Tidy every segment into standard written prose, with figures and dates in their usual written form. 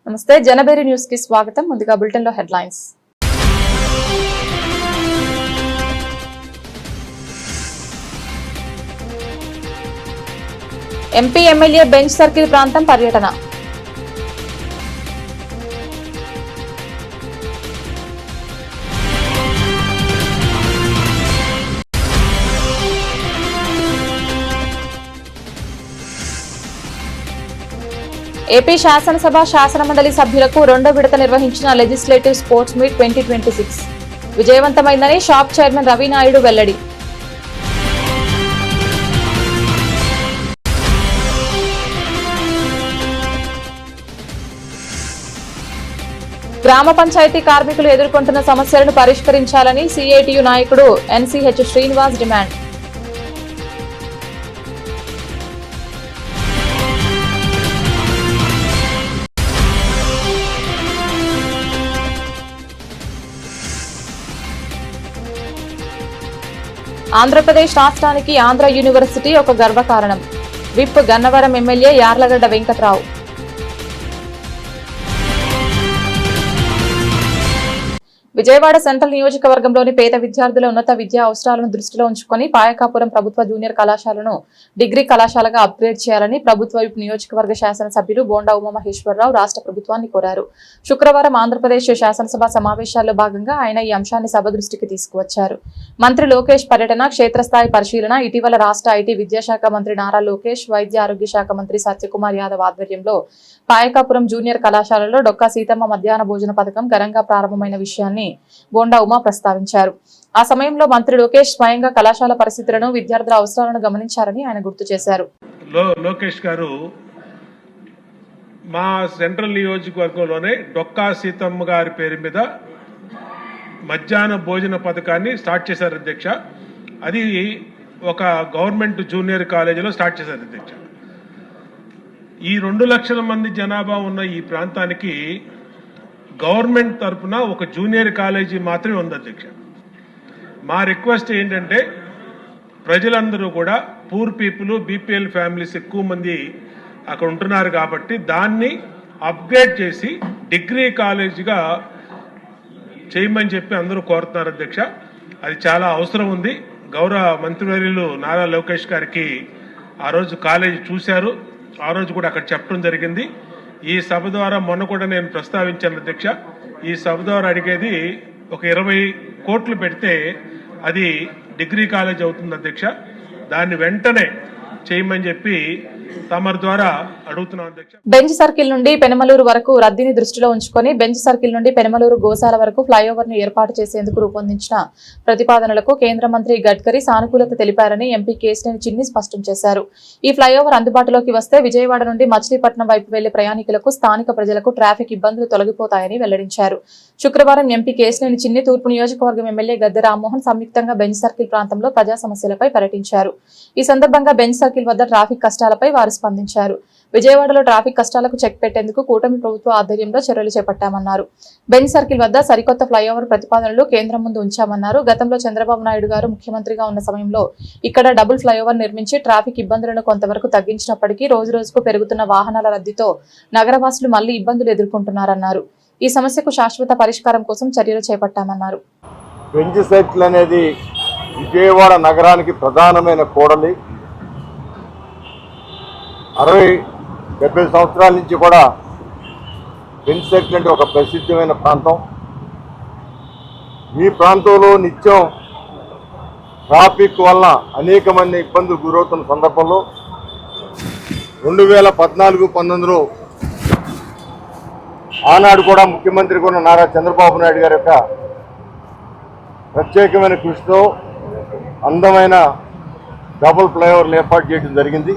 నమస్తే జనబేరి న్యూస్ కి స్వాగతం. ముందుగా బులెటిన్ లో headlines. MP MLA bench circle ప్రాంతం పర్యటన. ఏపీ శాసనసభ శాసనమండలి సభ్యులకు రెండో విడత నిర్వహించిన లెజిస్లేటివ్ స్పోర్ట్స్ మీట్ 2026 విజయవంతమైందని షాప్ చైర్మన్ రవి నాయుడు వెల్లడి. గ్రామ పంచాయతీ కార్మికులు ఎదుర్కొంటున్న సమస్యలను పరిష్కరించాలని సిఐటియు నాయకుడు ఎన్సీహెచ్ శ్రీనివాస్ డిమాండ్. ఆంధ్రప్రదేశ్ రాష్ట్రానికి ఆంధ్ర యూనివర్సిటీ ఒక గర్వకారణం. Whip Gannavaram MLA Yarlagadda Venkatrao. Vijayawada central నియోజకవర్గంలోని పేద విద్యార్థుల ఉన్నత విద్యా అవసరాలను దృష్టిలో ఉంచుకొని పాయకాపురం ప్రభుత్వ జూనియర్ కళాశాలను డిగ్రీ కళాశాలగా అప్గ్రేడ్ చేయాలని ప్రభుత్వ నియోజకవర్గ శాసనసభ్యులు బోండా ఉమామహేశ్వరరావు రాష్ట్ర ప్రభుత్వాన్ని కోరారు. శుక్రవారం ఆంధ్రప్రదేశ్ శాసనసభ సమావేశాల్లో భాగంగా ఆయన ఈ అంశాన్ని సభ దృష్టికి తీసుకువచ్చారు. మంత్రి లోకేష్ పర్యటన, క్షేత్రస్థాయి పరిశీలన. ఇటీవల రాష్ట్ర ఐటీ విద్యాశాఖ మంత్రి నారా లోకేష్, వైద్య ఆరోగ్య శాఖ మంత్రి సత్యకుమార్ యాదవ్ ఆధ్వర్యంలో పాయకాపురం జూనియర్ కళాశాలలో డొక్కా సీతమ్మ మధ్యాహ్న భోజన పథకం ఘనంగా ప్రారంభమైన విషయాన్ని బోండా ఉమా ప్రస్తావించారు. ఆ సమయంలో మంత్రి లోకేష్ స్వయంగా కళాశాల పరిస్థితులను, విద్యార్థుల అవసరాలను గమనించారని ఆయన గుర్తు చేశారు. లోకేష్ గారు మా సెంట్రల్ నియోజకవర్గంలోనే డొక్కా సీతమ్మ గారి పేరు మీద మధ్యాహ్న భోజన పథకాన్ని స్టార్ట్ చేశారు అధ్యక్ష. అది ఒక గవర్నమెంట్ జూనియర్ కాలేజీలో స్టార్ట్ చేశారు అధ్యక్ష. ఈ 2 లక్షల మంది జనాభా ఉన్న ఈ ప్రాంతానికి గవర్నమెంట్ తరఫున ఒక జూనియర్ కాలేజీ మాత్రమే ఉంది అధ్యక్ష. మా రిక్వెస్ట్ ఏంటంటే ప్రజలందరూ కూడా పూర్ పీపుల్, బీపీఎల్ ఫ్యామిలీస్ ఎక్కువ మంది అక్కడ ఉంటున్నారు కాబట్టి దాన్ని అప్గ్రేడ్ చేసి డిగ్రీ కాలేజీగా చేయమని చెప్పి అందరూ కోరుతున్నారు అధ్యక్ష. అది చాలా అవసరం ఉంది. గౌరవ మంత్రివర్యులు నారా లోకేష్ గారికి ఆ రోజు కాలేజీ చూశారు, ఆ రోజు కూడా అక్కడ చెప్పడం జరిగింది. ఈ సభ ద్వారా మొన్న కూడా నేను ప్రస్తావించాను అధ్యక్ష. ఈ సభ ద్వారా అడిగేది ఒక 20 కోట్లు పెడితే అది డిగ్రీ కాలేజ్ అవుతుంది అధ్యక్ష. దాన్ని వెంటనే చేయమని చెప్పి తమరి ద్వారా అడుగుతున్నాం అధ్యక్ష. బెంచ్ సర్కిల్ నుండి పెనమలూరు వరకు రద్దీని దృష్టిలో ఉంచుకొని బెంచ్ సర్కిల్ నుండి పెనమలూరు గోశాల వరకు ఫ్లైఓవర్ ను ఏర్పాటు చేసేందుకు రూపొందించిన ప్రతిపాదనలకు కేంద్ర మంత్రి గడ్కరీ సానుకూలత తెలిపారని ఎంపీ కేశినేని చిన్ని స్పష్టం చేశారు. ఈ ఫ్లైఓవర్ అందుబాటులోకి వస్తే విజయవాడ నుండి మచిలీపట్నం వైపు వెళ్లే ప్రయాణికులకు, స్థానిక ప్రజలకు ట్రాఫిక్ ఇబ్బందులు తొలగిపోతాయని వెల్లడించారు. శుక్రవారం ఎంపీ కేశినేని చిన్ని తూర్పు నియోజకవర్గం ఎమ్మెల్యే గద్దె రామ్మోహన్ సంయుక్తంగా బెంచ్ సర్కిల్ ప్రాంతంలో ప్రజా సమస్యలపై పర్యటించారు. ఈ సందర్భంగా బెంచ్ సర్కిల్ వద్ద ట్రాఫిక్ కష్టాలపై వారు స్పందించారు. విజయవాడలో ట్రాఫిక్ కష్టాలకు చెక్ పెట్టేందుకు కూటమి ప్రభుత్వ ఆధ్వర్యంలో చర్యలు చేపట్టామన్నారు. బెంచ్ సర్కిల్ వద్ద సరికొత్త ఫ్లైఓవర్ ప్రతిపాదనలు కేంద్రం ముందు ఉంచామన్నారు. గతంలో చంద్రబాబు నాయుడు గారు ముఖ్యమంత్రిగా ఉన్న సమయంలో ఇక్కడ డబుల్ ఫ్లైఓవర్ నిర్మించి ట్రాఫిక్ ఇబ్బందులను కొంతవరకు తగ్గించినప్పటికీ రోజురోజుకు పెరుగుతున్న వాహనాల రద్దీతో నగరవాసులు మళ్లీ ఇబ్బందులు ఎదుర్కొంటున్నారన్నారు. ఈ సమస్యకు శాశ్వత పరిష్కారం కోసం చర్యలు చేపట్టామన్నారు. బెంచ్ సర్కిల్ అనేది విజయవాడ నగరానికి ప్రధానమైన కూడలి. 60-70 సంవత్సరాల నుంచి కూడా బెంచ్ సర్కిల్ అంటే ఒక ప్రసిద్ధమైన ప్రాంతం. ఈ ప్రాంతంలో నిత్యం ట్రాఫిక్ వల్ల అనేక మంది ఇబ్బందులు గురవుతున్న సందర్భంలో 2014-19లో ఆనాడు కూడా ముఖ్యమంత్రి కూడా నారా చంద్రబాబు నాయుడు గారి యొక్క ప్రత్యేకమైన కృషితో అందమైన డబుల్ ఫ్లైఓవర్లు ఏర్పాటు చేయడం జరిగింది.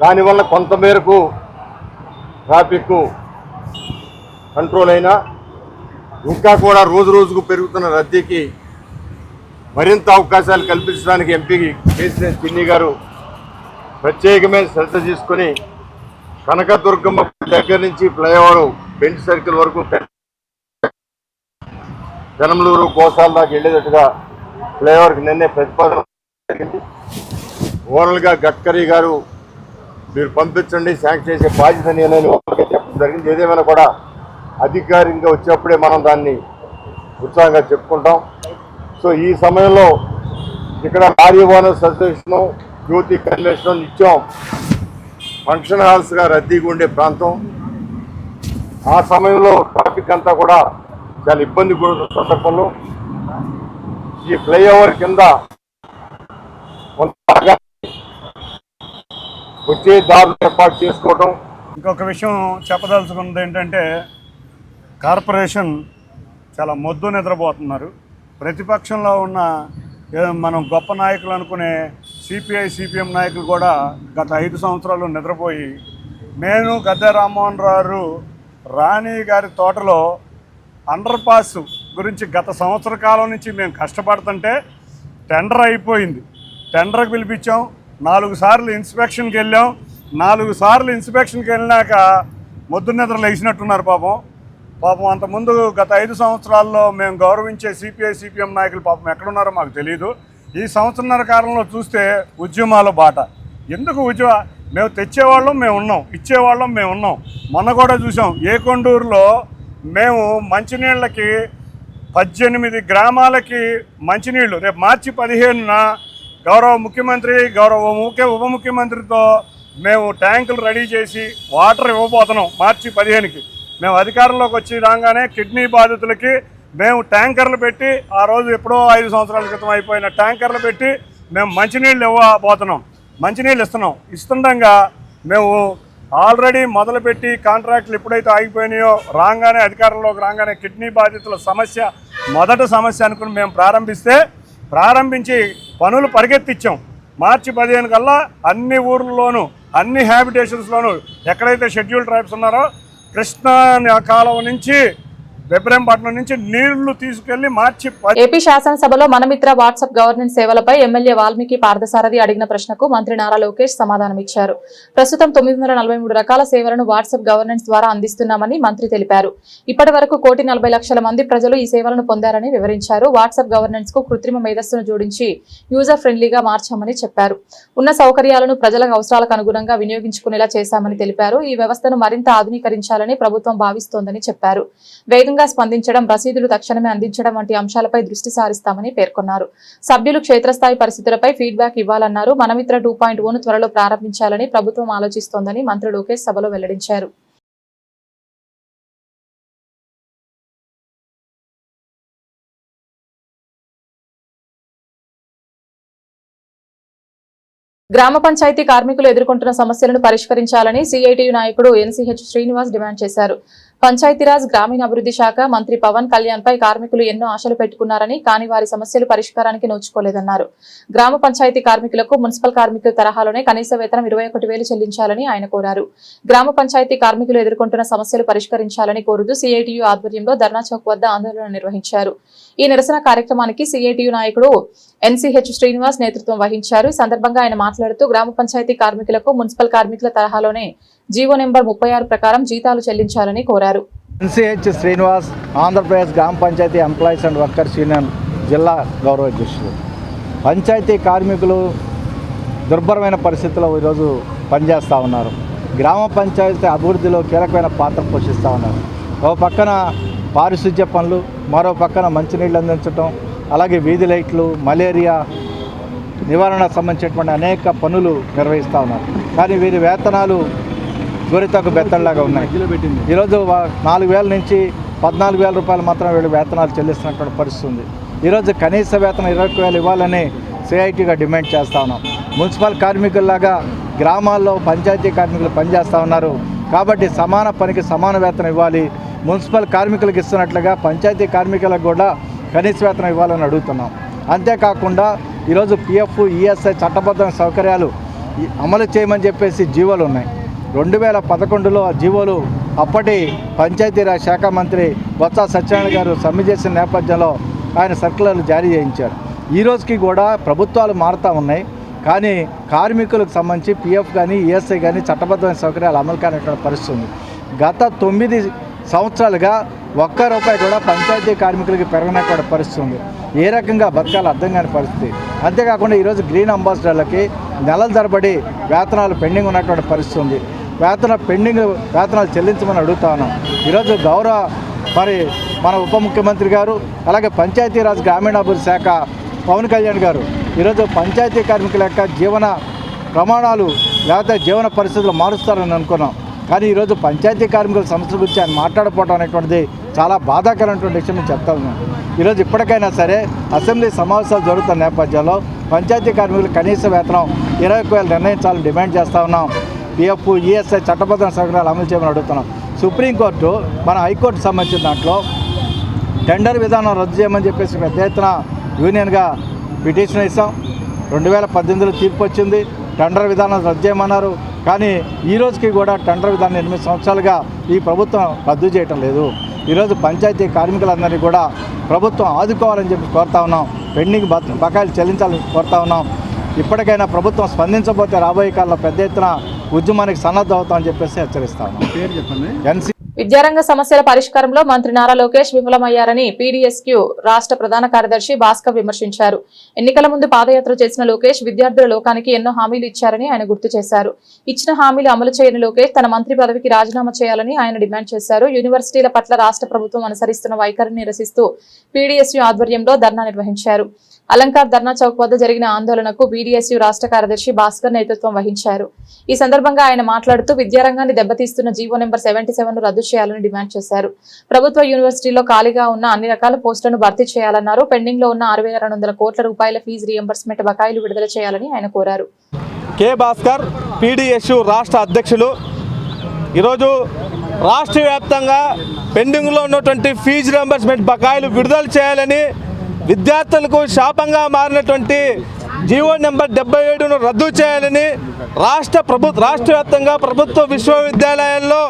దానివల్ల కొంతమేరకు ట్రాఫిక్ కంట్రోల్ అయినా ఇంకా కూడా రోజు రోజుకు పెరుగుతున్న రద్దీకి మరింత అవకాశాలు కల్పించడానికి ఎంపీ కేశినేని చిన్ని గారు ప్రత్యేకమైన శ్రద్ధ తీసుకొని కనకదుర్గమ్మ దగ్గర నుంచి ఫ్లైఓవర్ బెంచ్ సర్కిల్ వరకు పెనమలూరు గోశాల దాకా వెళ్ళేటట్టుగా ఫ్లైఓవర్కి నిన్నే ప్రతిపాదన జరిగింది. ఓవరాల్గా గడ్కరీ గారు మీరు పంపించండి, శాంక్షన్ చేసే బాధ్యత నేనని ఓకే చెప్పడం జరిగింది. ఏదేమైనా కూడా అధికారికంగా వచ్చేప్పుడే మనం దాన్ని ఉత్సాహంగా చెప్పుకుంటాం. సో ఈ సమయంలో ఇక్కడ లారీ ఓనర్స్ అసోసియేషను, జ్యోతి కన్వెన్షన్ నిత్యం ఫంక్షన్ హాల్స్గా రద్దీగా ఉండే ప్రాంతం. ఆ సమయంలో ట్రాఫిక్ అంతా కూడా చాలా ఇబ్బంది కూడా సందర్భంలో ఈ ఫ్లైఓవర్ కింద వచ్చే దారులు ఏర్పాటు చేసుకోవటం. ఇంకొక విషయం చెప్పదలుచుకున్నది ఏంటంటే, కార్పొరేషన్ చాలా మొద్దు నిద్రపోతున్నారు. ప్రతిపక్షంలో ఉన్న మనం గొప్ప నాయకులు అనుకునే సిపిఐ సిపిఎం నాయకులు కూడా గత 5 సంవత్సరాలు నిద్రపోయి, నేను గద్దె రామ్మోహన్ రావు రాణి గారి తోటలో అండర్ పాస్ గురించి గత సంవత్సర కాలం నుంచి మేము కష్టపడుతుంటే టెండర్ అయిపోయింది. టెండర్కి పిలిపించాం, 4 సార్లు ఇన్స్పెక్షన్కి వెళ్ళాం. 4 సార్లు ఇన్స్పెక్షన్కి వెళ్ళినాక మొద్దు నిద్ర లేచినట్టున్నారు పాపం అంతకుముందు గత 5 సంవత్సరాల్లో మేము గౌరవించే సిపిఐ సిపిఎం నాయకులు పాపం ఎక్కడున్నారో మాకు తెలియదు. ఈ సంవత్సరన్నర కాలంలో చూస్తే ఉద్యమాల బాట. ఎందుకు మేము తెచ్చేవాళ్ళం మేము ఉన్నాం, ఇచ్చేవాళ్ళం మేము ఉన్నాం. మొన్న కూడా చూసాం, ఏకొండూరులో మేము మంచినీళ్ళకి 18 గ్రామాలకి మంచినీళ్ళు రేపు మార్చి 15న గౌరవ ముఖ్యమంత్రి, గౌరవ ఉప ముఖ్యమంత్రితో మేము ట్యాంకులు రెడీ చేసి వాటర్ ఇవ్వబోతున్నాం. మార్చి 15కి మేము అధికారంలోకి వచ్చి రాగానే కిడ్నీ బాధితులకి మేము ట్యాంకర్లు పెట్టి, ఆ రోజు ఎప్పుడో 5 సంవత్సరాల క్రితం అయిపోయిన ట్యాంకర్లు పెట్టి మేము మంచినీళ్ళు ఇవ్వబోతున్నాం. మంచినీళ్ళు ఇస్తుండగా మేము ఆల్రెడీ మొదలుపెట్టి కాంట్రాక్టులు ఎప్పుడైతే ఆగిపోయినాయో అధికారంలోకి రాగానే కిడ్నీ బాధితుల మొదటి సమస్య అనుకుని మేము ప్రారంభించి పనులు పరిగెత్తిచ్చాం. మార్చి 15 కల్లా అన్ని ఊర్లలోనూ, అన్ని హ్యాబిటేషన్స్లోనూ ఎక్కడైతే షెడ్యూల్ ట్రైబ్స్ ఉన్నారో కృష్ణా కాలువ నుంచి బెబ్రంపట్నం నుంచి నీళ్లు తీసుకెళ్లి ఏపీ శాసనసభలో మనమిత్ర వాట్సాప్ గవర్నెన్స్ సేవలపై ఎమ్మెల్యే వాల్మీకి పార్థసారథి అడిగిన ప్రశ్నకు మంత్రి నారా లోకేష్ సమాధానమిచ్చారు. ప్రస్తుతం 943 రకాల సేవలను వాట్సాప్ గవర్నెన్స్ ద్వారా అందిస్తున్నామని మంత్రి తెలిపారు. ఇప్పటి వరకు 1,40,00,000 మంది ప్రజలు ఈ సేవలను పొందారని వివరించారు. వాట్సాప్ గవర్నెన్స్ కు కృత్రిమ మేధస్సును జోడించి యూజర్ ఫ్రెండ్లీగా మార్చామని చెప్పారు. ఉన్న సౌకర్యాలను ప్రజల అవసరాలకు అనుగుణంగా వినియోగించుకునేలా చేశామని తెలిపారు. ఈ వ్యవస్థను మరింత ఆధునీకరించాలని ప్రభుత్వం భావిస్తోందని చెప్పారు. వేగంగా స్పందించడం, రసీదులు తక్షణమే అందించడం వంటి అంశాలపై దృష్టి సారిస్తామని పేర్కొన్నారు. సభ్యులు క్షేత్రస్థాయి పరిస్థితులపై ఫీడ్బ్యాక్ ఇవ్వాలన్నారు. మనమిత్ర 2.0ను త్వరలో ప్రారంభించాలని ప్రభుత్వం ఆలోచిస్తోందని మంత్రి లోకేష్ సభలో వెల్లడించారు. గ్రామ పంచాయతీ కార్మికులు ఎదుర్కొంటున్న సమస్యలను పరిష్కరించాలని సిఐటియు నాయకుడు ఎన్సీహెచ్ శ్రీనివాస్ డిమాండ్ చేశారు. పంచాయతీరాజ్ గ్రామీణాభివృద్ధి శాఖ మంత్రి పవన్ కళ్యాణ్ పై కార్మికులు ఎన్నో ఆశలు పెట్టుకున్నారని, కానీ వారి సమస్యలు పరిష్కారానికి నోచుకోలేదన్నారు. గ్రామ పంచాయతీ కార్మికులకు మున్సిపల్ కార్మికుల తరహాలోనే కనీస వేతనం 21,000 చెల్లించాలని ఆయన కోరారు. గ్రామ పంచాయతీ కార్మికులు ఎదుర్కొంటున్న సమస్యలు పరిష్కరించాలని కోరుతూ సిఐటియు ఆధ్వర్యంలో ధర్నా చౌక్ వద్ద ఆందోళన నిర్వహించారు. ఈ నిరసన కార్యక్రమానికి సిఐటియు నాయకుడు ఎన్సీహెచ్ శ్రీనివాస్ నేతృత్వం వహించారు. ఈ సందర్భంగా ఆయన మాట్లాడుతూ గ్రామ పంచాయతీ కార్మికులకు మున్సిపల్ కార్మికుల తరహాలోనే జీవో నెంబర్ 36 ప్రకారం జీతాలు చెల్లించాలని కోరారు. ఎన్సీహెచ్ శ్రీనివాస్, ఆంధ్రప్రదేశ్ గ్రామ panchayat employees and workers union జిల్లా గౌరవ అధ్యక్షులు. పంచాయతీ కార్మికులు దుర్భరమైన పరిస్థితుల్లో ఈరోజు పనిచేస్తూ ఉన్నారు. గ్రామ పంచాయతీ అభివృద్ధిలో కీలకమైన పాత్ర పోషిస్తూ ఉన్నారు. ఒక పక్కన పారిశుధ్య పనులు, మరో పక్కన మంచినీళ్ళు అందించడం, అలాగే వీధి లైట్లు, మలేరియా నివారణకు సంబంధించినటువంటి అనేక పనులు నిర్వహిస్తూ ఉన్నారు. కానీ వీరి వేతనాలు గోరితకు బెత్తల్లాగా ఉన్నాయి. ఈరోజు 4,000 నుంచి 14,000 రూపాయలు మాత్రం వీళ్ళు వేతనాలు చెల్లిస్తున్నటువంటి పరిస్థితి ఉంది. ఈరోజు కనీస వేతనం 21,000 ఇవ్వాలని సిఐటిగా డిమాండ్ చేస్తూ ఉన్నాం. మున్సిపల్ కార్మికుల్లాగా గ్రామాల్లో పంచాయతీ కార్మికులు పనిచేస్తూ ఉన్నారు కాబట్టి సమాన పనికి సమాన వేతనం ఇవ్వాలి. మున్సిపల్ కార్మికులకు ఇస్తున్నట్లుగా పంచాయతీ కార్మికులకు కూడా కనీస వేతనం ఇవ్వాలని అడుగుతున్నాం. అంతేకాకుండా ఈరోజు పిఎఫ్, ఈఎస్ఐ చట్టబద్ధమైన సౌకర్యాలు అమలు చేయమని చెప్పేసి జీవోలు ఉన్నాయి. 2011లో ఆ జీవోలు అప్పటి పంచాయతీరాజ్ శాఖ మంత్రి బొత్స సత్యనారాయణ గారు సమ్మె చేసిన నేపథ్యంలో ఆయన సర్కులర్లు జారీ చేయించారు. ఈ రోజుకి కూడా ప్రభుత్వాలు మారుతూ ఉన్నాయి, కానీ కార్మికులకు సంబంధించి పిఎఫ్ కానీ ఈఎస్ఐ కానీ చట్టబద్ధమైన సౌకర్యాలు అమలు కానటువంటి పరిస్థితి ఉంది. గత 9 సంవత్సరాలుగా ₹1 కూడా పంచాయతీ కార్మికులకి పెరగనటువంటి పరిస్థితి ఉంది. ఏ రకంగా బతకాలో అర్థం కాని పరిస్థితి. అంతేకాకుండా ఈరోజు గ్రీన్ అంబాసిడర్లకి నెలల తరబడి వేతనాలు పెండింగ్ ఉన్నటువంటి పరిస్థితి ఉంది. వేతనాలు చెల్లించమని అడుగుతా ఉన్నాం. ఈరోజు మన ఉప ముఖ్యమంత్రి గారు అలాగే పంచాయతీరాజ్ గ్రామీణాభివృద్ధి శాఖ పవన్ కళ్యాణ్ గారు ఈరోజు పంచాయతీ కార్మికుల యొక్క జీవన ప్రమాణాలు లేకపోతే జీవన పరిస్థితులు మారుస్తారని అనుకున్నాం. కానీ ఈరోజు పంచాయతీ కార్మికుల సమస్యల గురించి ఆయన మాట్లాడకపోవడం అనేటువంటిది చాలా బాధాకరమైనటువంటి విషయం నేను చెప్తా ఉన్నాను. ఈరోజు ఇప్పటికైనా సరే అసెంబ్లీ సమావేశాలు జరుగుతున్న నేపథ్యంలో పంచాయతీ కార్మికులు కనీస వేతనం 21,000 నిర్ణయించాలని డిమాండ్ చేస్తూ ఉన్నాం. పిఎఫ్, ఈఎస్ఐ చట్టబద్ధ సౌకర్యాలు అమలు చేయమని అడుగుతున్నాం. సుప్రీంకోర్టు మన హైకోర్టు సంబంధించిన దాంట్లో టెండర్ విధానం రద్దు చేయమని చెప్పేసి పెద్ద ఎత్తున యూనియన్గా పిటిషన్ ఇస్తాం. 2018లో తీర్పు వచ్చింది, టెండర్ విధానం రద్దు చేయమన్నారు. కానీ ఈ రోజుకి కూడా టెండర్ విధానం 8 సంవత్సరాలుగా ఈ ప్రభుత్వం రద్దు చేయటం లేదు. ఈరోజు పంచాయతీ కార్మికులందరినీ కూడా ప్రభుత్వం ఆదుకోవాలని చెప్పి కోరుతా ఉన్నాం. పెండింగ్ బకాయిలు చెల్లించాలని కోరుతా ఉన్నాం. ఇప్పటికైనా ప్రభుత్వం స్పందించకపోతే రాబోయే కాలంలో పెద్ద ఎత్తున ఉద్యమానికి సన్నద్ధం అవుతామని చెప్పేసి హెచ్చరిస్తా ఉన్నాం. పేరు చెప్పండి. విద్యారంగ సమస్యల పరిష్కారంలో మంత్రి నారా లోకేష్ విఫలమయ్యారని పీడీఎస్క్యూ రాష్ట్ర ప్రధాన కార్యదర్శి భాస్కర్ విమర్శించారు. ఎన్నికల ముందు పాదయాత్ర చేసిన లోకేష్ విద్యార్థుల లోకానికి ఎన్నో హామీలు ఇచ్చారని ఆయన గుర్తు చేశారు. ఇచ్చిన హామీలు అమలు చేయని లోకేష్ తన మంత్రి పదవికి రాజీనామా చేయాలని ఆయన డిమాండ్ చేశారు. యూనివర్సిటీల పట్ల రాష్ట్ర ప్రభుత్వం అనుసరిస్తున్న వైఖరిని నిరసిస్తూ పీడీఎస్యూ ఆధ్వర్యంలో ధర్నా నిర్వహించారు. అలంకార్ ధర్నా చౌక్ వద్ద జరిగిన ఆందోళనకు బీడీఎస్యూ రాష్ట్ర కార్యదర్శి భాస్కర్ నేతృత్వం వహించారు. ఈ సందర్భంగా ఆయన మాట్లాడుతూ విద్యారంగాన్ని దెబ్బతీస్తున్న జీవో నెంబర్ 77ను రద్దు చేయాలని డిమాండ్ చేశారు. ప్రభుత్వ యూనివర్సిటీలో ఖాళీగా ఉన్న అన్ని రకాల పోస్టులను భర్తీ చేయాలన్నారు. పెండింగ్ లో ఉన్న 6,200 కోట్ల రూపాయల ఫీజు రీయింబర్స్మెంట్ బకాయిలు విడుదల చేయాలని ఆయన కోరారు. కె భాస్కర్, పీడీఎస్యూ రాష్ట్ర అధ్యక్షులు. ఈరోజు రాష్ట్ర వ్యాప్తంగా పెండింగ్లో ఉన్నటువంటి ఫీజు రీయింబర్స్మెంట్ బకాయిలు విడుదల చేయాలని, విద్యార్థులకు శాపంగా మారినటువంటి జీవో నెంబర్ 77ను రద్దు చేయాలని రాష్ట్ర వ్యాప్తంగా ప్రభుత్వ విశ్వవిద్యాలయాల్లో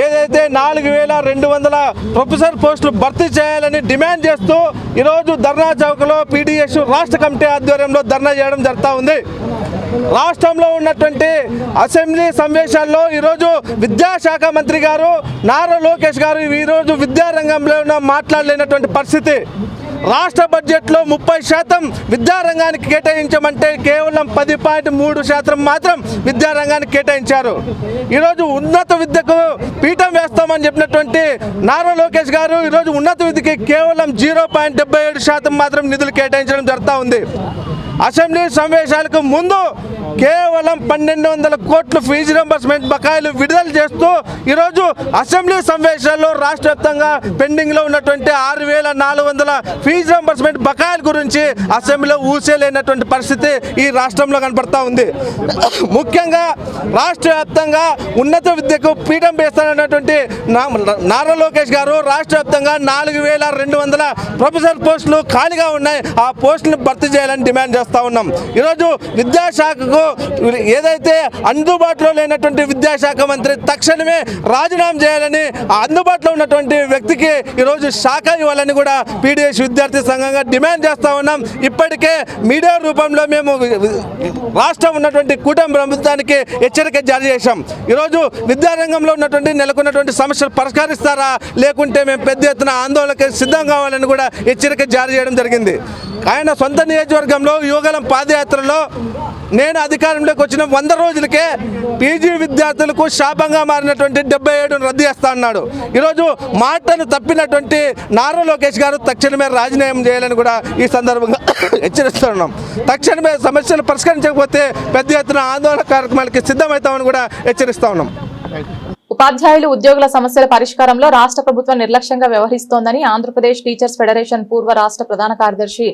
ఏదైతే 4,200 ప్రొఫెసర్ పోస్టులు భర్తీ చేయాలని డిమాండ్ చేస్తూ ఈరోజు ధర్నా చౌక్లో పీడీఎస్యూ రాష్ట్ర కమిటీ ఆధ్వర్యంలో ధర్నా చేయడం జరుగుతూ ఉంది. రాష్ట్రంలో ఉన్నటువంటి అసెంబ్లీ సమావేశాల్లో ఈరోజు విద్యాశాఖ మంత్రి గారు నారా లోకేష్ గారు ఈరోజు విద్యారంగంలో మాట్లాడలేనటువంటి పరిస్థితి. రాష్ట్ర బడ్జెట్లో 30% విద్యారంగానికి కేటాయించమంటే కేవలం 10.3% మాత్రం విద్యారంగానికి కేటాయించారు. ఈరోజు ఉన్నత విద్యకు పీఠం వేస్తామని చెప్పినటువంటి నారా లోకేష్ గారు ఈరోజు ఉన్నత విద్యకి కేవలం 0.77% మాత్రం నిధులు కేటాయించడం జరుగుతూ ఉంది. అసెంబ్లీ సమావేశాలకు ముందు కేవలం 1,200 కోట్ల ఫీజు రీయింబర్స్మెంట్ బకాయిలు విడుదల చేస్తూ ఈరోజు అసెంబ్లీ సమావేశాల్లో రాష్ట్ర వ్యాప్తంగా పెండింగ్లో ఉన్నటువంటి 6,400 ఫీజు రీయింబర్స్మెంట్ బకాయిల గురించి అసెంబ్లీలో ఊసేలేనటువంటి పరిస్థితి ఈ రాష్ట్రంలో కనపడతా ఉంది. ముఖ్యంగా రాష్ట్ర వ్యాప్తంగా ఉన్నత విద్యకు పీఠం వేస్తానన్నటువంటి నారా లోకేష్ గారు రాష్ట్ర వ్యాప్తంగా 4,200 ప్రొఫెసర్ పోస్టులు ఖాళీగా ఉన్నాయి. ఆ పోస్టులను భర్తీ చేయాలని డిమాండ్ చేస్తా ఉన్నాం. ఈరోజు విద్యాశాఖకు ఏదైతే అందుబాటులో లేనటువంటి విద్యాశాఖ మంత్రి తక్షణమే రాజీనామా చేయాలని, అందుబాటులో ఉన్నటువంటి వ్యక్తికి ఈరోజు శాఖ ఇవ్వాలని కూడా పీడీఎస్ విద్యార్థి సంఘంగా డిమాండ్ చేస్తా ఉన్నాం. ఇప్పటికే మీడియా రూపంలో మేము రాష్ట్రం ఉన్నటువంటి కూటమి ప్రభుత్వానికి హెచ్చరిక జారీ చేశాం. ఈరోజు విద్యారంగంలో ఉన్నటువంటి నెలకొన్నటువంటి సమస్యలు పరిష్కరిస్తారా, లేకుంటే మేము పెద్ద ఎత్తున ఆందోళనకి సిద్ధం కావాలని కూడా హెచ్చరిక జారీ చేయడం జరిగింది. ఆయన సొంత నియోజకవర్గంలో యువగలం పాదయాత్రలో నేను అధికారంలోకి వచ్చిన 100 రోజులకే పీజీ విద్యార్థులకు శాపంగా మారినటువంటి 77ను రద్దు చేస్తా అన్నాడు. ఈరోజు మాటను తప్పినటువంటి నారా లోకేష్ గారు తక్షణమే రాజీనామా చేయాలని కూడా ఈ సందర్భంగా హెచ్చరిస్తున్నాం. తక్షణమే సమస్యలు పరిష్కరించకపోతే పెద్ద ఎత్తున ఆందోళన కార్యక్రమాలకి సిద్ధమవుతామని కూడా హెచ్చరిస్తా ఉన్నాం. ఉపాధ్యాయులు ఉద్యోగుల సమస్యల పరిష్కారంలో రాష్ట్ర ప్రభుత్వం నిర్లక్ష్యంగా వ్యవహరిస్తోందని ఆంధ్రప్రదేశ్ టీచర్స్ ఫెడరేషన్ పూర్వ రాష్ట్ర ప్రధాన కార్యదర్శి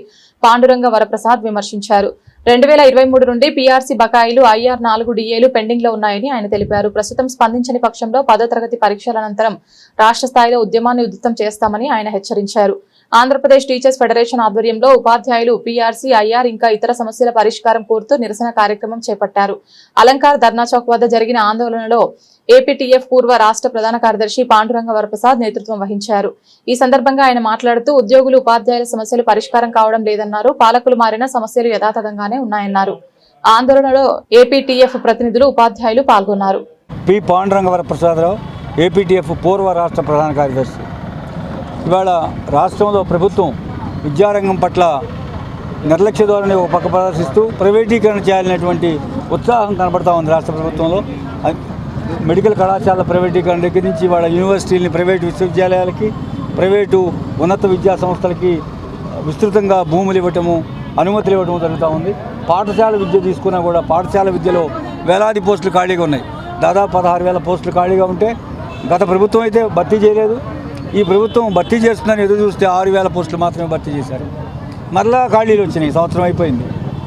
పాండురంగ వరప్రసాద్ విమర్శించారు. 2023 నుండి పీఆర్సీ బకాయిలు IR4 DAలు పెండింగ్ లో ఉన్నాయని ఆయన తెలిపారు. ప్రస్తుతం స్పందించని పక్షంలో 10వ తరగతి పరీక్షల అనంతరం రాష్ట్ర స్థాయిలో ఉద్యమాన్ని ఉధృతం చేస్తామని ఆయన హెచ్చరించారు. ఆంధ్రప్రదేశ్ టీచర్స్ ఫెడరేషన్ ఆధ్వర్యంలో ఉపాధ్యాయులు పీఆర్సీ, IR ఇంకా ఇతర సమస్యల పరిష్కారం కోరుతూ నిరసన కార్యక్రమం చేపట్టారు. అలంకార్ ధర్నా చౌక్ వద్ద జరిగిన ఆందోళనలో ఏపీటీఎఫ్ పూర్వ రాష్ట్ర ప్రధాన కార్యదర్శి పాండురంగ వరప్రసాద్ నేతృత్వం వహించారు. ఈ సందర్భంగా ఆయన మాట్లాడుతూ ఉద్యోగులు, ఉపాధ్యాయుల సమస్యలు పరిష్కారం కావడం లేదన్నారు. పాలకులు మారిన సమస్యలు యథాతథంగానే ఉన్నాయన్నారు. ఆందోళనలో ఏపీటీఎఫ్ ప్రతినిధులు, ఉపాధ్యాయులు పాల్గొన్నారు. పి పాండురంగ వరప్రసాదరావు, ఏపీటీఎఫ్ పూర్వ రాష్ట్ర ప్రధాన కార్యదర్శి. ఇవాళ రాష్ట్రంలో ప్రభుత్వం విద్యారంగం పట్ల నిర్లక్ష్య ధోరణి ఒక పక్క ప్రదర్శిస్తూ ప్రైవేటీకరణ చేయాలనేటువంటి ఉత్సాహం కనబడతా ఉంది రాష్ట్ర ప్రభుత్వంలో. మెడికల్ కళాశాల ప్రైవేటీకరణ దగ్గర నుంచి వాళ్ళ యూనివర్సిటీలని ప్రైవేటు విశ్వవిద్యాలయాలకి, ప్రైవేటు ఉన్నత విద్యా సంస్థలకి విస్తృతంగా భూములు ఇవ్వటము, అనుమతులు ఇవ్వటము జరుగుతూ ఉంది. పాఠశాల విద్య తీసుకున్నా కూడా పాఠశాల విద్యలో వేలాది పోస్టులు ఖాళీగా ఉన్నాయి. దాదాపు 16,000 పోస్టులు ఖాళీగా ఉంటే గత ప్రభుత్వం అయితే భర్తీ చేయలేదు. ఈ ప్రభుత్వం భర్తీ చేస్తుందని ఎదురు చూస్తే 6,000 పోస్టులు మాత్రమే భర్తీ చేశారు. మరలా ఖాళీలు వచ్చినాయి, సంవత్సరం అయిపోయింది.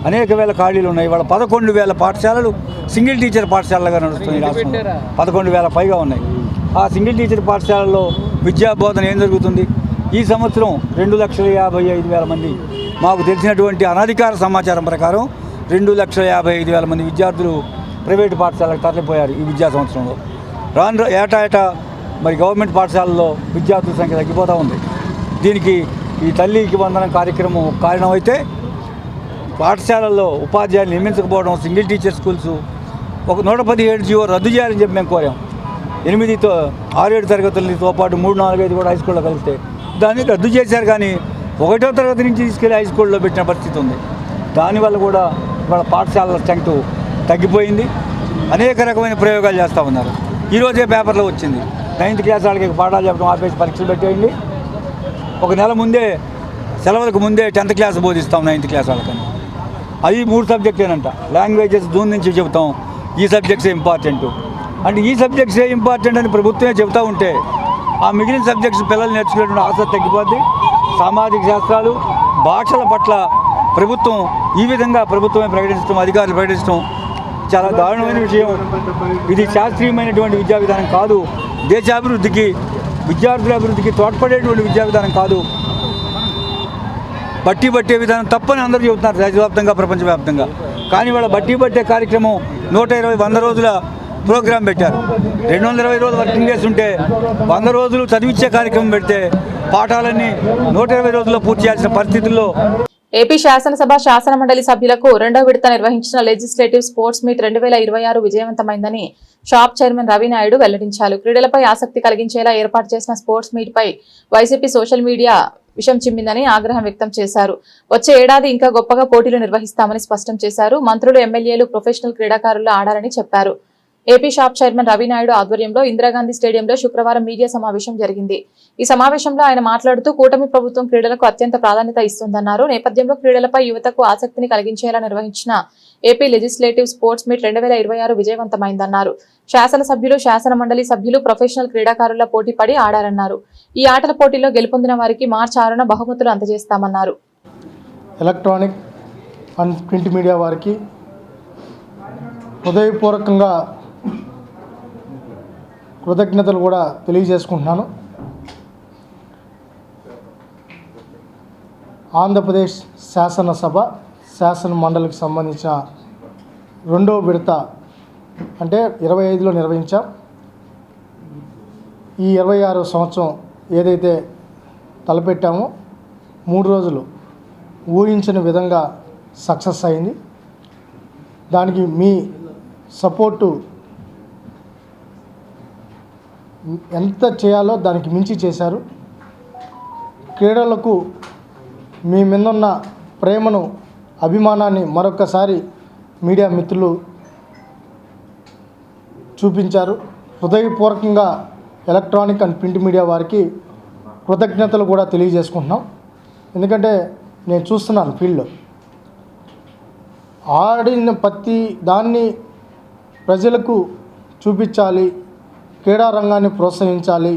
అనేక వేల ఖాళీలు ఉన్నాయి. వాళ్ళ 11,000 పాఠశాలలు సింగిల్ టీచర్ పాఠశాలలుగా నడుస్తున్నాయి. రాష్ట్రంలో 11,000 పైగా ఉన్నాయి. ఆ సింగిల్ టీచర్ పాఠశాలల్లో విద్యా బోధన ఏం జరుగుతుంది? ఈ సంవత్సరం 2,55,000 మంది, మాకు తెలిసినటువంటి అనధికార సమాచారం ప్రకారం 2,55,000 మంది విద్యార్థులు ప్రైవేటు పాఠశాలకు తరలిపోయారు ఈ విద్యా సంవత్సరంలో. రాను ఏటా మరి గవర్నమెంట్ పాఠశాలల్లో విద్యార్థుల సంఖ్య తగ్గిపోతూ ఉంది. దీనికి ఈ తల్లికి వందనం కార్యక్రమం కారణమైతే పాఠశాలల్లో ఉపాధ్యాయులు నియమించకపోవడం, సింగిల్ టీచర్ స్కూల్స్ ఒక 117 జీవో రద్దు చేయాలని చెప్పి మేము కోరాం. 6-7 తరగతులతో పాటు 3-4-5 కూడా హై స్కూల్లో కలిస్తే దాన్ని రద్దు చేశారు. కానీ 1వ తరగతి నుంచి తీసుకెళ్ళి హై స్కూల్లో పెట్టిన పరిస్థితి ఉంది. దానివల్ల కూడా వాళ్ళ పాఠశాలల స్ట్రెంగ్త్ తగ్గిపోయింది. అనేక రకమైన ప్రయోగాలు చేస్తూ ఉన్నారు. ఈరోజే పేపర్లో వచ్చింది, 9th క్లాస్ వాళ్ళకి పాఠాలు చెప్పడం ఆపేసి పరీక్షలు పెట్టేయండి. ఒక నెల ముందే సెలవులకు ముందే 10th క్లాస్ బోధిస్తాం 9th క్లాస్ వాళ్ళకని. అవి 3 సబ్జెక్టేనంట. లాంగ్వేజెస్ జూన్ నుంచి చెబుతాం, ఈ సబ్జెక్ట్సే ఇంపార్టెంట్ అంటే ఈ సబ్జెక్ట్సే ఇంపార్టెంట్ అని ప్రభుత్వమే చెబుతూ ఉంటే ఆ మిగిలిన సబ్జెక్ట్స్ పిల్లలు నేర్చుకునేటువంటి ఆసక్తి తగ్గిపోద్ది. సామాజిక శాస్త్రాలు, భాషల పట్ల ప్రభుత్వం ఈ విధంగా ప్రభుత్వమే ప్రకటించడం, అధికారులు ప్రకటించడం చాలా దారుణమైన విషయం. ఇది శాస్త్రీయమైనటువంటి విద్యా విధానం కాదు. దేశాభివృద్ధికి, విద్యార్థుల అభివృద్ధికి తోడ్పడేటువంటి విద్యా విధానం కాదు. బట్టి పట్టే విధానం తప్పని అందరూ చెబుతున్నారు దేశవ్యాప్తంగా, ప్రపంచవ్యాప్తంగా. కానీ వాళ్ళ బట్టి పట్టే కార్యక్రమం 120 రోజుల ప్రోగ్రాం పెట్టారు. 220 రోజులు వర్కింగ్ డేస్ ఉంటే 100 రోజులు చదివించే కార్యక్రమం పెడితే పాఠాలన్నీ 120 రోజుల్లో పూర్తి చేయాల్సిన పరిస్థితుల్లో ఏపీ శాసనసభ శాసన మండలి సభ్యులకు 2వ విడత నిర్వహించిన లెజిస్లేటివ్ స్పోర్ట్స్ మీట్ 2026 విజయవంతమైందని షాప్ చైర్మన్ రవి నాయుడు వెల్లడించారు. క్రీడలపై ఆసక్తి కలిగించేలా ఏర్పాటు చేసిన స్పోర్ట్స్ మీట్ పై వైసీపీ సోషల్ మీడియా విషం చిమ్మిందని ఆగ్రహం వ్యక్తం చేశారు. వచ్చే ఏడాది ఇంకా గొప్పగా పోటీలు నిర్వహిస్తామని స్పష్టం చేశారు. మంత్రులు, ఎమ్మెల్యేలు ప్రొఫెషనల్ క్రీడాకారులు ఆడాలని చెప్పారు. AP shop chairman Ravi Naidu ఆధ్వర్యంలో ఇందిరాగాంధీ స్టేడియంలో శుక్రవారం మీడియా సమావేశం జరిగింది. ఈ సమావేశంలో ఆయన మాట్లాడుతూ కూటమి ప్రభుత్వం క్రీడలకు అత్యంత ప్రాధాన్యత ఇస్తుందన్నారు. నేపథ్యంలో క్రీడలపై యువతకు ఆసక్తిని కలిగించేలా నిర్వహించిన ఏపీ లెజిస్లేటివ్ స్పోర్ట్స్ మీట్ 2026 విజయవంతమైందన్నారు. శాసనసభ్యులు, శాసన మండలి సభ్యులు ప్రొఫెషనల్ క్రీడాకారుల పోటీ పడి ఆడారన్నారు. ఈ ఆటల పోటీలో గెలుపొందిన వారికి మార్చి 6న బహుమతులు అందజేస్తామన్నారు. ఎలక్ట్రానిక్ అండ్ ప్రింట్ మీడియా వారికి హృదయపూర్వకంగా కృతజ్ఞతలు కూడా తెలియజేసుకుంటున్నాను. ఆంధ్రప్రదేశ్ శాసనసభ శాసన మండలికి సంబంధించిన 2వ విడత అంటే 25లో నిర్వహించాం. ఈ 26వ సంవత్సరం ఏదైతే తలపెట్టామో 3 రోజులు ఊహించిన విధంగా సక్సెస్ అయింది. దానికి మీ సపోర్టు ఎంత చేయాలో దానికి మించి చేశారు. క్రీడలకు మీ మీదున్న ప్రేమను, అభిమానాన్ని మరొకసారి మీడియా మిత్రులు చూపించారు. హృదయపూర్వకంగా ఎలక్ట్రానిక్ అండ్ ప్రింట్ మీడియా వారికి కృతజ్ఞతలు కూడా తెలియజేసుకుంటున్నాం. ఎందుకంటే నేను చూస్తున్నాను ఫీల్డ్లో ఆడిన ప్రతి దాన్ని ప్రజలకు చూపించాలి, క్రీడా రంగాన్ని ప్రోత్సహించాలి.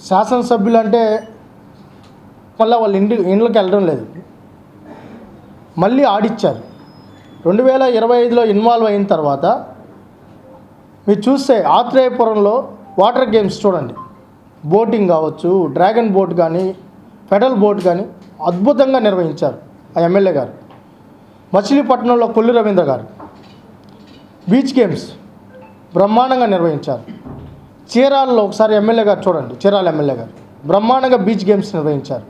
శాసనసభ్యులు అంటే మళ్ళీ వాళ్ళ ఇండ్లకి వెళ్ళడం లేదు, మళ్ళీ ఆడిచ్చారు. 2025లో ఇన్వాల్వ్ అయిన తర్వాత మీరు చూస్తే ఆత్రేయపురంలో వాటర్ గేమ్స్ చూడండి, బోటింగ్ కావచ్చు, డ్రాగన్ బోట్ కానీ, పెడల్ బోట్ కానీ అద్భుతంగా నిర్వహించారు ఆ ఎమ్మెల్యే గారు. మచిలీపట్నంలో కొల్లి రవీంద్ర గారు బీచ్ గేమ్స్ బ్రహ్మాండంగా నిర్వహించారు. చీరాలలో ఒకసారి ఎమ్మెల్యే గారు చూడండి, చీరాల ఎమ్మెల్యే గారు బ్రహ్మాండంగా బీచ్ గేమ్స్ నిర్వహించారు.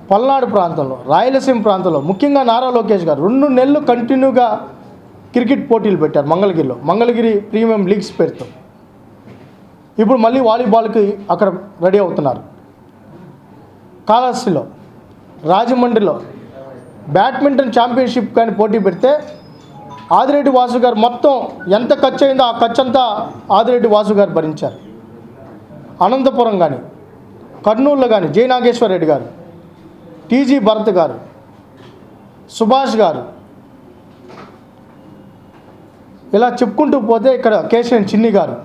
పల్నాడు ప్రాంతంలో, రాయలసీమ ప్రాంతంలో ముఖ్యంగా నారా లోకేష్ గారు 2 నెలలు కంటిన్యూగా క్రికెట్ పోటీలు పెట్టారు మంగళగిరిలో, మంగళగిరి ప్రీమియం లీగ్స్ పేరుతో. ఇప్పుడు మళ్ళీ వాలీబాల్కి అక్కడ రెడీ అవుతున్నారు. కాళహస్తిలో, రాజమండ్రిలో బ్యాడ్మింటన్ ఛాంపియన్షిప్ కానీ పోటీ పెడితే ఆదిరెడ్డి వాసు గారు మొత్తం ఎంత ఖర్చు అయిందో ఆ ఖర్చు అంతా ఆదిరెడ్డి వాసు గారు భరించారు. అనంతపురం కానీ, కర్నూలులో కానీ జై నాగేశ్వర రెడ్డి గారు, టీజీ భరత్ గారు, సుభాష్ గారు, ఇలా చెప్పుకుంటూ పోతే ఇక్కడ కేశవన్ చిన్ని గారు,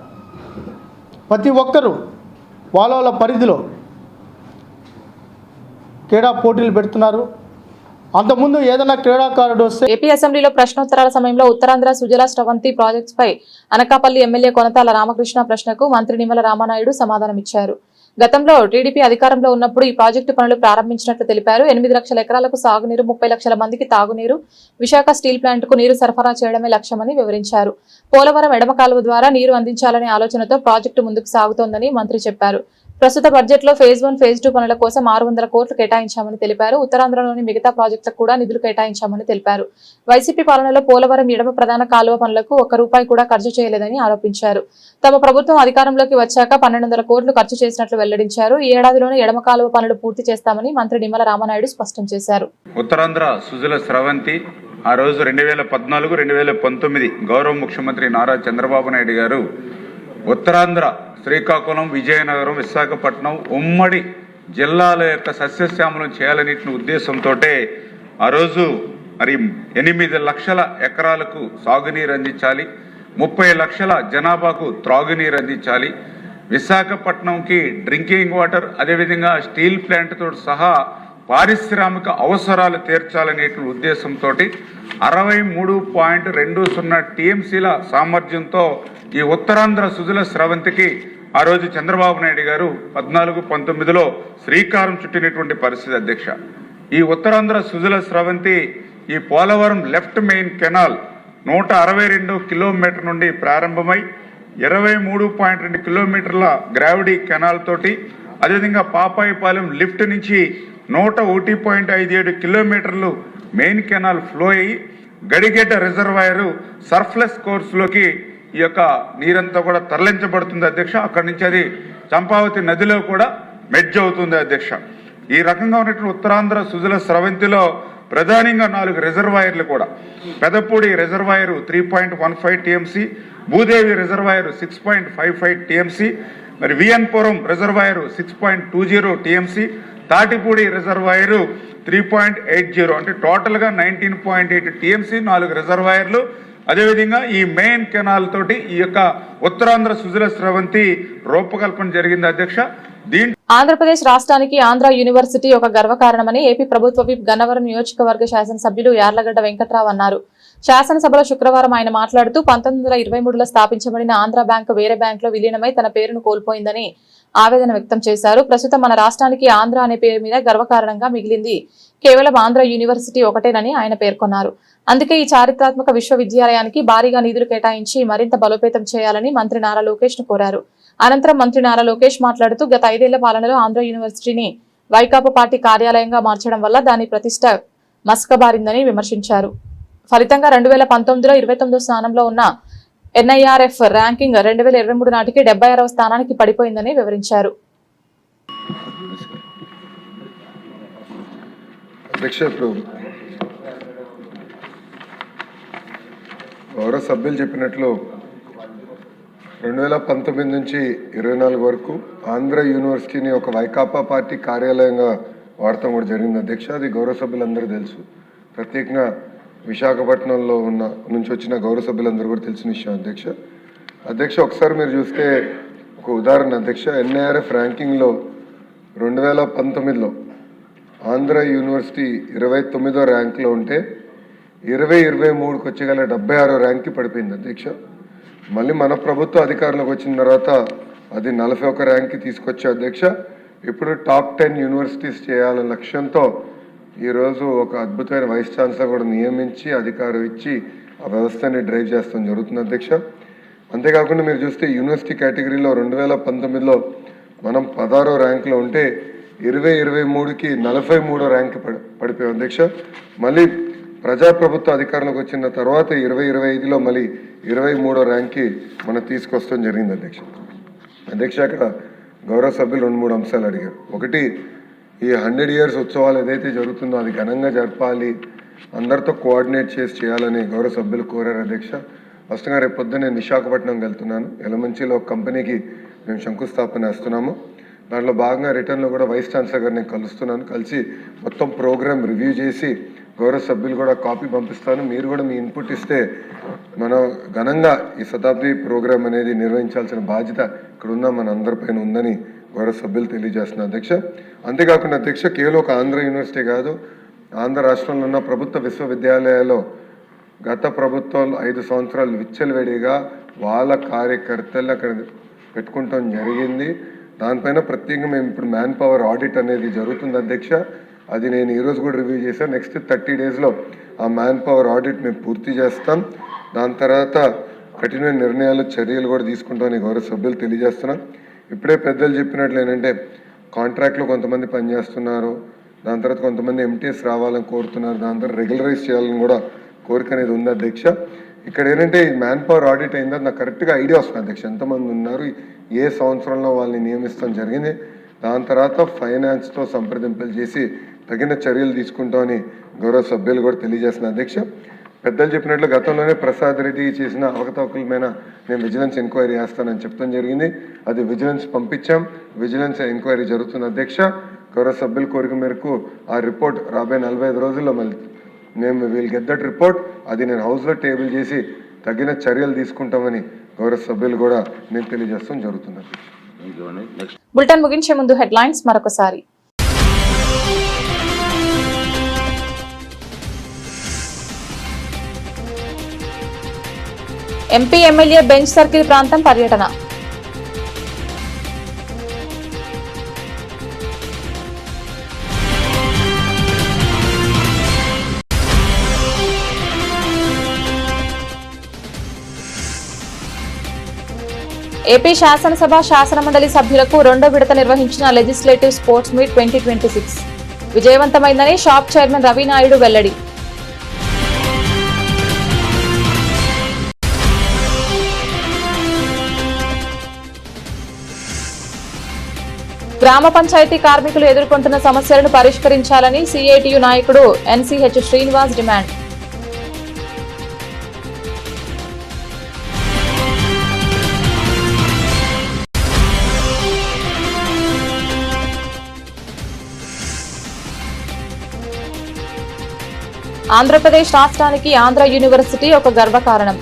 ప్రతి ఒక్కరూ వాళ్ళ పరిధిలో క్రీడా పోటీలు పెడుతున్నారు. అంతకుముందు ఏదైనా క్రీడాకారుడు వస్తే ఏపీ అసెంబ్లీలో ప్రశ్నోత్తరాల సమయంలో ఉత్తరాంధ్ర సుజల స్రవంతి ప్రాజెక్ట్స్ పై అనకాపల్లి ఎమ్మెల్యే కొనతాల రామకృష్ణ ప్రశ్నకు మంత్రి నిమ్మల రామానాయుడు సమాధానమిచ్చారు. గతంలో టీడీపీ అధికారంలో ఉన్నప్పుడు ఈ ప్రాజెక్టు పనులు ప్రారంభించినట్లు తెలిపారు. 8 లక్షల ఎకరాలకు సాగునీరు, 30 లక్షల మందికి తాగునీరు, విశాఖ స్టీల్ ప్లాంట్ కు నీరు సరఫరా చేయడమే లక్ష్యమని వివరించారు. పోలవరం ఎడమ కాలువ ద్వారా నీరు అందించాలనే ఆలోచనతో ప్రాజెక్టు ముందుకు సాగుతోందని మంత్రి చెప్పారు. ప్రస్తుత బడ్జెట్ లో ఫేజ్ 1, ఫేజ్ 2 పనుల కోసం 600 కోట్లు కేటాయించామని తెలిపారు. ఉత్తరాంధ్రలోని మిగతా ప్రాజెక్టులకు కూడా నిధులు కేటాయించామని తెలిపారు. వైసీపీ పాలనలో పోలవరం ఎడమ ప్రధాన కాలువ పనులకు ₹1 కూడా ఖర్చు చేయలేదని ఆరోపించారు. తమ ప్రభుత్వం అధికారంలోకి వచ్చాక 1200 కోట్లు ఖర్చు చేసినట్లు వెల్లడించారు. ఈ ఏడాదిలోనే ఎడమ కాలువ పనులు పూర్తి చేస్తామని మంత్రి నిమ్మల రామానాయుడు స్పష్టం చేశారు. ఉత్తరాంధ్ర సుజల స్రవంతి ఆ రోజు 2014, 2019 గౌరవ ముఖ్యమంత్రి నారా చంద్రబాబు నాయుడు గారు ఉత్తరాంధ్ర శ్రీకాకుళం, విజయనగరం, విశాఖపట్నం ఉమ్మడి జిల్లాల యొక్క సస్యశ్యామలం చేయాలనే ఉద్దేశంతో ఆ రోజు మరి 8 లక్షల ఎకరాలకు సాగునీరు అందించాలి, 30 లక్షల జనాభాకు త్రాగునీరు అందించాలి, విశాఖపట్నంకి డ్రింకింగ్ వాటర్, అదేవిధంగా స్టీల్ ప్లాంట్తో సహా పారిశ్రామిక అవసరాలు తీర్చాలనే ఉద్దేశంతో 63.20 టీఎంసీల సామర్థ్యంతో ఈ ఉత్తరాంధ్ర సుజల స్రవంతికి ఆ రోజు చంద్రబాబు నాయుడు గారు 14-19లో శ్రీకారం చుట్టినటువంటి పరిస్థితి అధ్యక్ష. ఈ ఉత్తరాంధ్ర సుజల స్రవంతి ఈ Polavaram left main canal 162 kilometre నుండి ప్రారంభమై 23.2 కిలోమీటర్ల గ్రావిటీ కెనాల్ తోటి, అదేవిధంగా పాపాయిపాలెం లిఫ్ట్ నుంచి 101.57 కిలోమీటర్లు మెయిన్ కెనాల్ ఫ్లో అయ్యి గడిగెడ్డ రిజర్వాయరు సర్ఫ్లెస్ కోర్సులోకి ఈ యొక్క నీరంతా కూడా తరలించబడుతుంది అధ్యక్ష. అక్కడి నుంచి అది చంపావతి నదిలో కూడా మెడ్జ్ అవుతుంది అధ్యక్ష. ఈ రకంగా ఉన్నటువంటి ఉత్తరాంధ్ర సుజల స్రవంతిలో ప్రధానంగా 4 రిజర్వాయర్లు కూడా, Pedapudi reservoir 3.15 TMC, Bhudevi reservoir 6.55 TMC, మరి విఎన్పురం రిజర్వాయరు 6.20 టీఎంసీ, తాటిపూడి రిజర్వాయరు 3.80, అంటే టోటల్గా 19.8 టీఎంసీ 4 రిజర్వాయర్లు. అదేవిధంగా ఈ మెయిన్ కెనాల్ తోటి ఈ యొక్క ఉత్తరాంధ్ర సుజల స్రవంతి రూపకల్పన జరిగింది అధ్యక్ష. ఆంధ్రప్రదేశ్ రాష్ట్రానికి ఆంధ్ర యూనివర్సిటీ ఒక గర్వకారణమని ఏపీ ప్రభుత్వ విప్ గన్నవరం నియోజకవర్గ శాసనసభ్యులు యార్లగడ్డ వెంకట్రావు అన్నారు. శాసనసభలో శుక్రవారం ఆయన మాట్లాడుతూ 1923లో స్థాపించబడిన ఆంధ్ర బ్యాంకు వేరే బ్యాంకులో విలీనమై తన పేరును కోల్పోయిందని ఆవేదన వ్యక్తం చేశారు. ప్రస్తుతం మన రాష్ట్రానికి ఆంధ్ర అనే పేరు మీద గర్వకారణంగా మిగిలింది కేవలం ఆంధ్ర యూనివర్సిటీ ఒకటేనని ఆయన పేర్కొన్నారు. అందుకే ఈ చారిత్రాత్మక విశ్వవిద్యాలయానికి భారీగా నిధులు కేటాయించి మరింత బలోపేతం చేయాలని మంత్రి నారా లోకేష్ ను కోరారు. అనంతరం మంత్రి నారా లోకేష్ మాట్లాడుతూ గత 5 ఏళ్ల పాలనలో ఆంధ్ర యూనివర్సిటీని వైకాపా పార్టీ కార్యాలయంగా మార్చడం వల్ల దాని ప్రతిష్ట మసకబారిందని విమర్శించారు. ఫలితంగా 2019లో 29వ స్థానంలో ఉన్న NIRF ర్యాంకింగ్ 2023 నాటికి 76వ స్థానానికి పడిపోయిందని వివరించారు. గౌరవ సభ్యులు చెప్పినట్లు 2019 నుంచి 24 వరకు ఆంధ్ర యూనివర్సిటీని ఒక వైకాపా పార్టీ కార్యాలయంగా వాడటం కూడా జరిగింది అధ్యక్ష. అది గౌరవ సభ్యులందరూ తెలుసు. ప్రత్యేకంగా విశాఖపట్నంలో నుంచి వచ్చిన గౌరవ సభ్యులందరూ కూడా తెలిసిన విషయం అధ్యక్ష. ఒకసారి మీరు చూస్తే ఒక ఉదాహరణ అధ్యక్ష, NIRF ర్యాంకింగ్లో 2019లో ఆంధ్ర యూనివర్సిటీ 29వ ర్యాంక్లో ఉంటే 2023కి వచ్చేగల 76వ ర్యాంక్కి పడిపోయింది అధ్యక్ష. మళ్ళీ మన ప్రభుత్వ అధికారంలోకి వచ్చిన తర్వాత అది 41 ర్యాంక్కి తీసుకొచ్చే అధ్యక్ష. ఇప్పుడు టాప్ 10 యూనివర్సిటీస్ చేయాలనే లక్ష్యంతో ఈరోజు ఒక అద్భుతమైన వైస్ ఛాన్సలర్ కూడా నియమించి అధికారం ఇచ్చి ఆ వ్యవస్థని డ్రైవ్ చేస్తాం జరుగుతుంది అధ్యక్ష. అంతేకాకుండా మీరు చూస్తే యూనివర్సిటీ కేటగిరీలో 2019లో మనం 16వ ర్యాంక్లో ఉంటే 2023కి 43వ ర్యాంక్ పడిపోయాం అధ్యక్ష. మళ్ళీ ప్రజాప్రభుత్వ అధికారంలోకి వచ్చిన తర్వాత 2025లో మళ్ళీ 23వ ర్యాంక్కి మనం తీసుకొస్తాం జరిగింది అధ్యక్ష. అక్కడ గౌరవ సభ్యులు 2-3 అంశాలు అడిగారు. ఒకటి, ఈ 100 years ఉత్సవాలు ఏదైతే జరుగుతుందో అది ఘనంగా జరపాలి, అందరితో కోఆర్డినేట్ చేసి చేయాలని గౌరవ సభ్యులు కోరారు అధ్యక్ష. ఫస్ట్గా రేపు పొద్దున్న నేను విశాఖపట్నం వెళ్తున్నాను. ఎలమంచిలో ఒక కంపెనీకి మేము శంకుస్థాపన వేస్తున్నాము. దాంట్లో భాగంగా రిటర్న్లో కూడా వైస్ ఛాన్సలర్ గారు నేను కలుస్తున్నాను. కలిసి మొత్తం ప్రోగ్రామ్ రివ్యూ చేసి గౌరవ సభ్యులు కూడా కాపీ పంపిస్తాను. మీరు కూడా మీ ఇన్పుట్ ఇస్తే మనం ఘనంగా ఈ శతాబ్ది ప్రోగ్రామ్ అనేది నిర్వహించాల్సిన బాధ్యత ఇక్కడ ఉన్న మన అందరిపైన ఉందని గౌరవ సభ్యులు తెలియజేస్తున్నారు అధ్యక్ష. అంతేకాకుండా అధ్యక్ష, కేవలం ఒక ఆంధ్ర యూనివర్సిటీ కాదు, ఆంధ్ర రాష్ట్రంలో ఉన్న ప్రభుత్వ విశ్వవిద్యాలయాల్లో గత ప్రభుత్వాలు 5 సంవత్సరాలు విచ్చలవిడిగా వాళ్ళ కార్యకర్తలు అక్కడ పెట్టుకుంటాం జరిగింది. దానిపైన ప్రత్యేకంగా మేము ఇప్పుడు మ్యాన్ పవర్ ఆడిట్ అనేది జరుగుతుంది అధ్యక్ష. అది నేను ఈరోజు కూడా రివ్యూ చేశాను. నెక్స్ట్ 30 డేస్లో ఆ మ్యాన్ పవర్ ఆడిట్ మేము పూర్తి చేస్తాం. దాని తర్వాత కఠినమైన నిర్ణయాలు చర్యలు కూడా తీసుకుంటామని గౌరవ సభ్యులు తెలియజేస్తున్నాం. ఇప్పుడే పెద్దలు చెప్పినట్లు ఏంటంటే కాంట్రాక్ట్లో కొంతమంది పనిచేస్తున్నారు, దాని తర్వాత కొంతమంది ఎంటీఎస్ రావాలని కోరుతున్నారు, దాని తర్వాత రెగ్యులరైజ్ చేయాలని కూడా కోరిక అనేది ఉంది అధ్యక్ష. ఇక్కడ ఏంటంటే ఈ మ్యాన్ పవర్ ఆడిట్ అయిందా నాకు కరెక్ట్గా ఐడియా వస్తుంది అధ్యక్ష, ఎంతమంది ఉన్నారు, ఏ సంవత్సరంలో వాళ్ళని నియమిస్తాం జరిగింది. దాని తర్వాత ఫైనాన్స్తో సంప్రదింపులు చేసి తగిన చర్యలు తీసుకుంటామని గౌరవ సభ్యులు కూడా తెలియజేస్తున్నారు అధ్యక్ష. పెద్దలు చెప్పినట్లు గతంలోనే ప్రసాద్ రెడ్డి చేసిన అవకతవకల మీద నేను విజిలెన్స్ ఎంక్వైరీ చేస్తానని చెప్పడం జరిగింది. అది విజిలెన్స్ పంపించాం, విజిలెన్స్ ఎంక్వైరీ జరుగుతుంది అధ్యక్ష. గౌరవ సభ్యుల కోరిక మేరకు ఆ రిపోర్ట్ రాబోయే 45 రోజుల్లో మళ్ళీ మేము వీల్ గెట్ దట్ రిపోర్ట్. అది నేను హౌస్లో టేబుల్ చేసి తగిన చర్యలు తీసుకుంటామని గౌరవ సభ్యులు కూడా నేను తెలియజేస్తాం జరుగుతుంది. బులెటిన్ ముగించే ముందు హెడ్లైన్స్ మరొకసారి. ఎంపీ ఎమ్మెల్యే బెంచ్ సర్కిల్ ప్రాంతం పర్యటన. ఏపీ శాసనసభ శాసనమండలి సభ్యులకు 2వ విడత నిర్వహించిన లెజిస్లేటివ్ స్పోర్ట్స్ మీట్ 2026 విజయవంతమైందని షాప్ చైర్మన్ రవి నాయుడు వెల్లడి. గ్రామ పంచాయతీ కార్మికులు ఎదుర్కొంటున్న సమస్యలను పరిష్కరించాలని సిఐటియు నాయకుడు ఎన్సీహెచ్ శ్రీనివాస్ డిమాండ్. ఆంధ్రప్రదేశ్ రాష్ట్రానికి ఆంధ్ర యూనివర్సిటీ ఒక గర్వకారణం.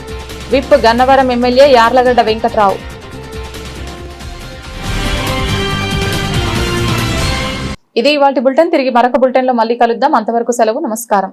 Whip Gannavaram MLA Yarlagadda Venkatrao. ఇది ఇవాల్టి బులెటిన్. తిరిగి మరొక బులెటిన్ లో మళ్ళీ కలుద్దాం. అంతవరకు సెలవు. నమస్కారం.